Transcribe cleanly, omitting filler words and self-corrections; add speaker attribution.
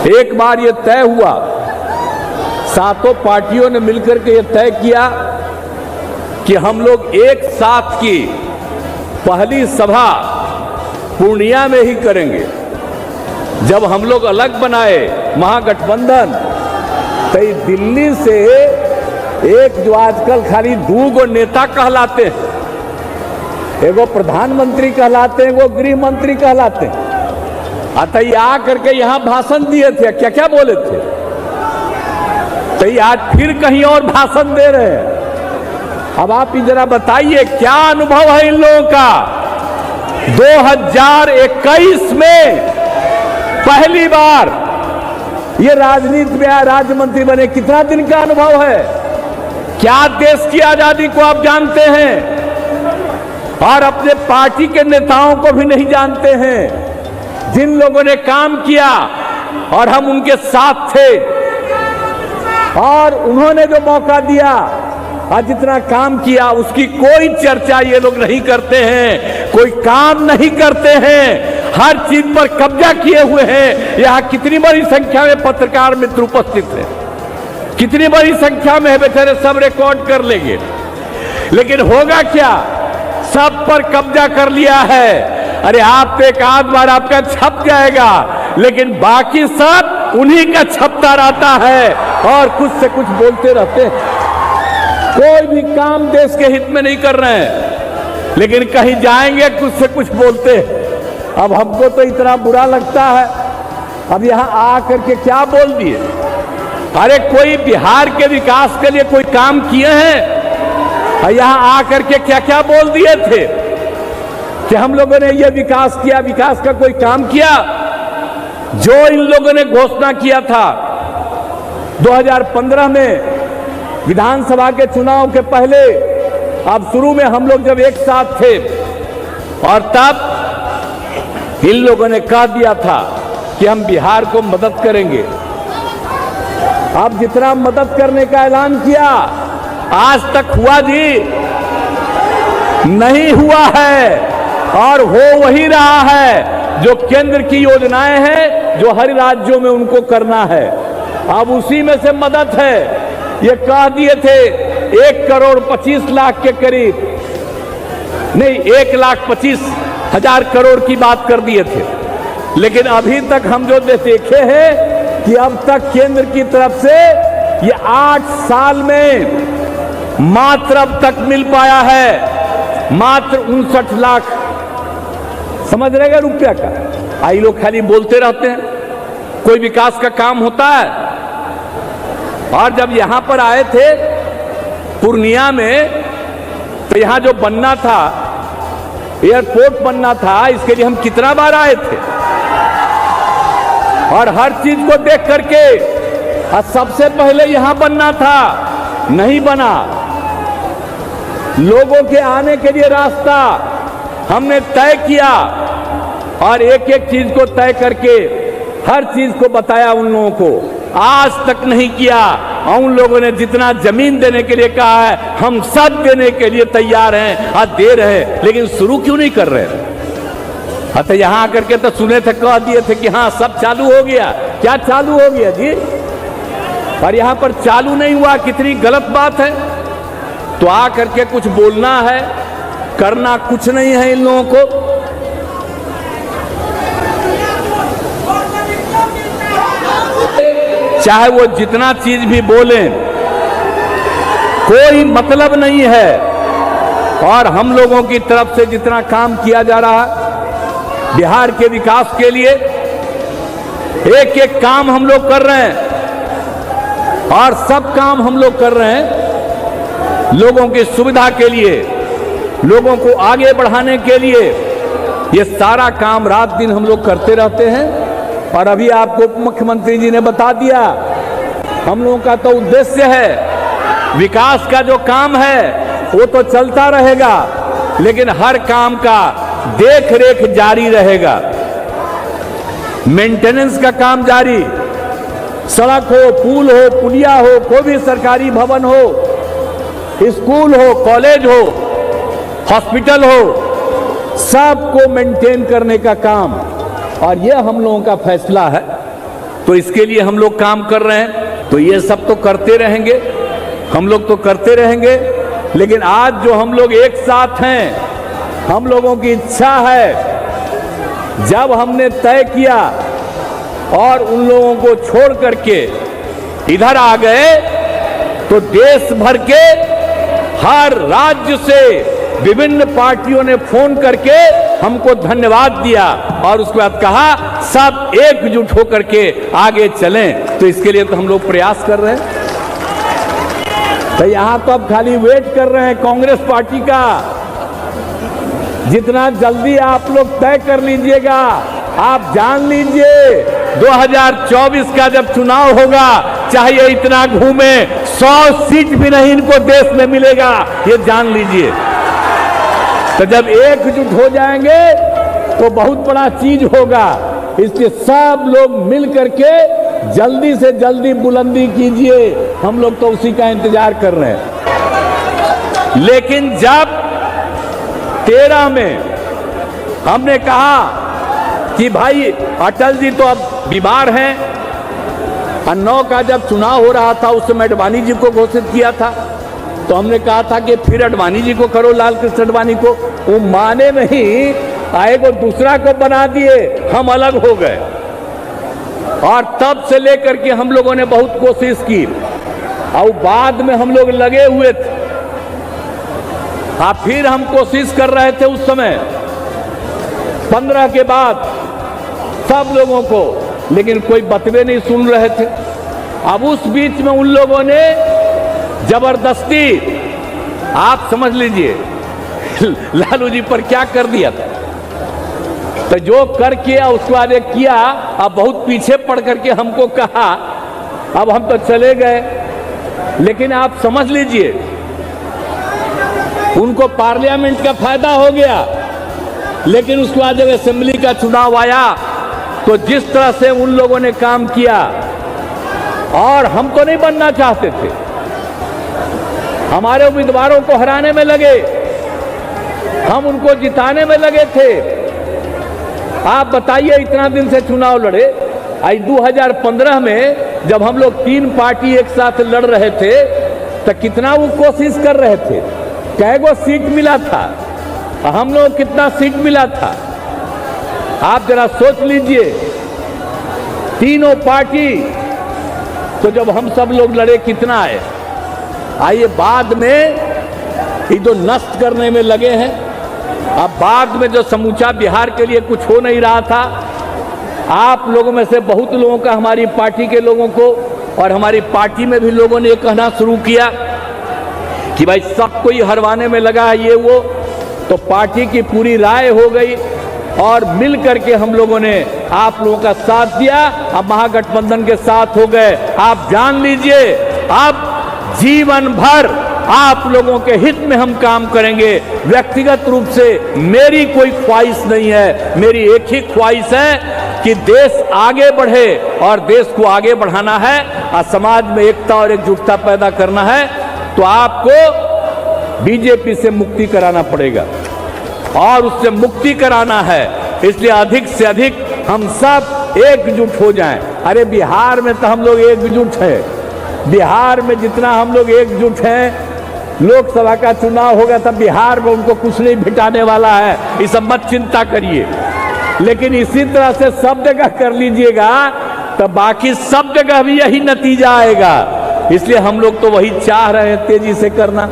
Speaker 1: एक बार ये तय हुआ, सातों पार्टियों ने मिलकर के ये तय किया कि हम लोग एक साथ की पहली सभा पूर्णिया में ही करेंगे। जब हम लोग अलग बनाए महागठबंधन, तो दिल्ली से एक जो आजकल खाली दो नेता कहलाते हैं, एगो प्रधानमंत्री कहलाते हैं, एगो गृह मंत्री कहलाते हैं, अतः ये आ करके यहाँ भाषण दिए थे, क्या क्या बोले थे, तो ये आज फिर कहीं और भाषण दे रहे हैं। अब आप ही जरा बताइए क्या अनुभव है इन लोगों का। 2021 में पहली बार ये राजनीति में राज्य मंत्री बने, कितना दिन का अनुभव है, क्या देश की आजादी को आप जानते हैं और अपने पार्टी के नेताओं को भी नहीं जानते हैं, जिन लोगों ने काम किया और हम उनके साथ थे और उन्होंने जो मौका दिया और जितना काम किया उसकी कोई चर्चा ये लोग नहीं करते हैं, कोई काम नहीं करते हैं, हर चीज पर कब्जा किए हुए हैं। यहाँ कितनी बड़ी संख्या में पत्रकार मित्र उपस्थित हैं, कितनी बड़ी संख्या में है, बेचारे सब रिकॉर्ड कर लेंगे, लेकिन होगा क्या, सब पर कब्जा कर लिया है। अरे आप एक आध बार आपका छप जाएगा, लेकिन बाकी सब उन्हीं का छपता रहता है और कुछ से कुछ बोलते रहते हैं। कोई भी काम देश के हित में नहीं कर रहे हैं, लेकिन कहीं जाएंगे कुछ से कुछ बोलते हैं। अब हमको तो इतना बुरा लगता है, अब यहाँ आ करके क्या बोल दिए। अरे कोई बिहार के विकास के लिए कोई काम किए हैं, यहाँ आकर के क्या क्या बोल दिए थे कि हम लोगों ने ये विकास किया, विकास का कोई काम किया। जो इन लोगों ने घोषणा किया था 2015 में विधानसभा के चुनाव के पहले, अब शुरू में हम लोग जब एक साथ थे और तब इन लोगों ने कह दिया था कि हम बिहार को मदद करेंगे। अब जितना मदद करने का ऐलान किया आज तक हुआ जी नहीं हुआ है, और हो वही रहा है जो केंद्र की योजनाएं हैं जो हर राज्यों में उनको करना है। अब उसी में से मदद है। ये कह दिए थे 1,25,00,000 के करीब, नहीं 1,25,000 करोड़ की बात कर दिए थे, लेकिन अभी तक हम जो देखे हैं कि अब तक केंद्र की तरफ से ये 8 साल में मात्र अब तक मिल पाया है मात्र 59 लाख, समझ रहेगा रुपया का। आई लोग खाली बोलते रहते हैं, कोई विकास का काम होता है। और जब यहां पर आए थे पूर्णिया में, तो यहां जो बनना था, एयरपोर्ट बनना था, इसके लिए हम कितना बार आए थे और हर चीज को देख करके, और सबसे पहले यहां बनना था, नहीं बना। लोगों के आने के लिए रास्ता हमने तय किया और एक एक चीज को तय करके हर चीज को बताया उन लोगों को। आज तक नहीं किया, और उन लोगों ने जितना जमीन देने के लिए कहा है हम सब देने के लिए तैयार हैं, आज दे रहे हैं, लेकिन शुरू क्यों नहीं कर रहे। अच्छा यहां आकर के तो सुने थे, कह दिए थे कि हाँ सब चालू हो गया। क्या चालू हो गया जी, और यहां पर चालू नहीं हुआ, कितनी गलत बात है। तो आ करके कुछ बोलना है, करना कुछ नहीं है इन लोगों को। चाहे वो जितना चीज भी बोलें, कोई मतलब नहीं है। और हम लोगों की तरफ से जितना काम किया जा रहा है बिहार के विकास के लिए, एक एक काम हम लोग कर रहे हैं और सब काम हम लोग कर रहे हैं लोगों की सुविधा के लिए, लोगों को आगे बढ़ाने के लिए। ये सारा काम रात दिन हम लोग करते रहते हैं। और अभी आपको मुख्यमंत्री जी ने बता दिया, हम लोगों का तो उद्देश्य है, विकास का जो काम है वो तो चलता रहेगा, लेकिन हर काम का देख रेख जारी रहेगा, मेंटेनेंस का काम जारी, सड़क हो, पुल हो, पुलिया हो, कोई भी सरकारी भवन हो, स्कूल हो, कॉलेज हो, हॉस्पिटल हो, सबको मेंटेन करने का काम। और यह हम लोगों का फैसला है तो इसके लिए हम लोग काम कर रहे हैं। तो ये सब तो करते रहेंगे, हम लोग तो करते रहेंगे। लेकिन आज जो हम लोग एक साथ हैं, हम लोगों की इच्छा है, जब हमने तय किया और उन लोगों को छोड़ करके इधर आ गए, तो देश भर के हर राज्य से विभिन्न पार्टियों ने फोन करके हमको धन्यवाद दिया और उसके बाद कहा सब एकजुट होकर के आगे चलें। तो इसके लिए तो हम लोग प्रयास कर रहे हैं। तो यहां तो अब खाली वेट कर रहे हैं कांग्रेस पार्टी का। जितना जल्दी आप लोग तय कर लीजिएगा, आप जान लीजिए 2024 का जब चुनाव होगा, चाहे इतना घूमे, 100 सीट भी नहीं इनको देश में मिलेगा, ये जान लीजिए। तो जब एकजुट हो जाएंगे तो बहुत बड़ा चीज होगा। इसलिए सब लोग मिल करके जल्दी से जल्दी बुलंदी कीजिए। हम लोग तो उसी का इंतजार कर रहे हैं। लेकिन जब 13 में हमने कहा कि भाई अटल जी तो अब बीमार हैं, और 9 का जब चुनाव हो रहा था उस समय अडवाणी जी को घोषित किया था, तो हमने कहा था कि फिर अडवाणी जी को करो, लाल कृष्ण अडवाणी को। वो माने नहीं, आए को दूसरा को बना दिए, हम अलग हो गए। और तब से लेकर के हम लोगों ने बहुत कोशिश की, और बाद में हम लोग लगे हुए थे। फिर हम कोशिश कर रहे थे उस समय 15 के बाद सब लोगों को, लेकिन कोई बतवे नहीं सुन रहे थे। अब उस बीच में उन लोगों ने जबरदस्ती, आप समझ लीजिए, लालू जी पर क्या कर दिया था। तो जो कर किया उसके बाद एक किया, अब बहुत पीछे पड़ करके हमको कहा, अब हम तो चले गए। लेकिन आप समझ लीजिए, उनको पार्लियामेंट का फायदा हो गया, लेकिन उसके बाद जब असेंबली का चुनाव आया तो जिस तरह से उन लोगों ने काम किया, और हम तो नहीं बनना चाहते थे, हमारे उम्मीदवारों को हराने में लगे, हम उनको जिताने में लगे थे। आप बताइए, इतना दिन से चुनाव लड़े, आज 2015 में जब हम लोग 3 पार्टी एक साथ लड़ रहे थे, तो कितना वो कोशिश कर रहे थे, कैगो सीट मिला था, हम लोग कितना सीट मिला था, आप जरा सोच लीजिए। तीनों पार्टी, तो जब हम सब लोग लड़े कितना आए। आइए बाद में ये तो नष्ट करने में लगे हैं। अब बाद में जो समूचा बिहार के लिए कुछ हो नहीं रहा था, आप लोगों में से बहुत लोगों का, हमारी पार्टी के लोगों को और हमारी पार्टी में भी लोगों ने कहना शुरू किया कि भाई सबको ही हरवाने में लगा है ये वो। तो पार्टी की पूरी राय हो गई और मिल करके हम लोगों ने आप लोगों का साथ दिया, अब महागठबंधन के साथ हो गए। आप जान लीजिए, अब जीवन भर आप लोगों के हित में हम काम करेंगे। व्यक्तिगत रूप से मेरी कोई ख्वाहिश नहीं है, मेरी एक ही ख्वाहिश है कि देश आगे बढ़े, और देश को आगे बढ़ाना है और समाज में एकता और एकजुटता पैदा करना है। तो आपको बीजेपी से मुक्ति कराना पड़ेगा, और उससे मुक्ति कराना है, इसलिए अधिक से अधिक हम सब एकजुट हो जाएं। अरे बिहार में तो हम लोग एकजुट हैं, बिहार में जितना हम लोग एकजुट हैं, लोकसभा का चुनाव होगा तब बिहार में उनको कुछ नहीं भिटाने वाला है, ये सब मत चिंता करिए। लेकिन इसी तरह से सब जगह कर लीजिएगा तो बाकी सब जगह भी यही नतीजा आएगा। इसलिए हम लोग तो वही चाह रहे हैं, तेजी से करना।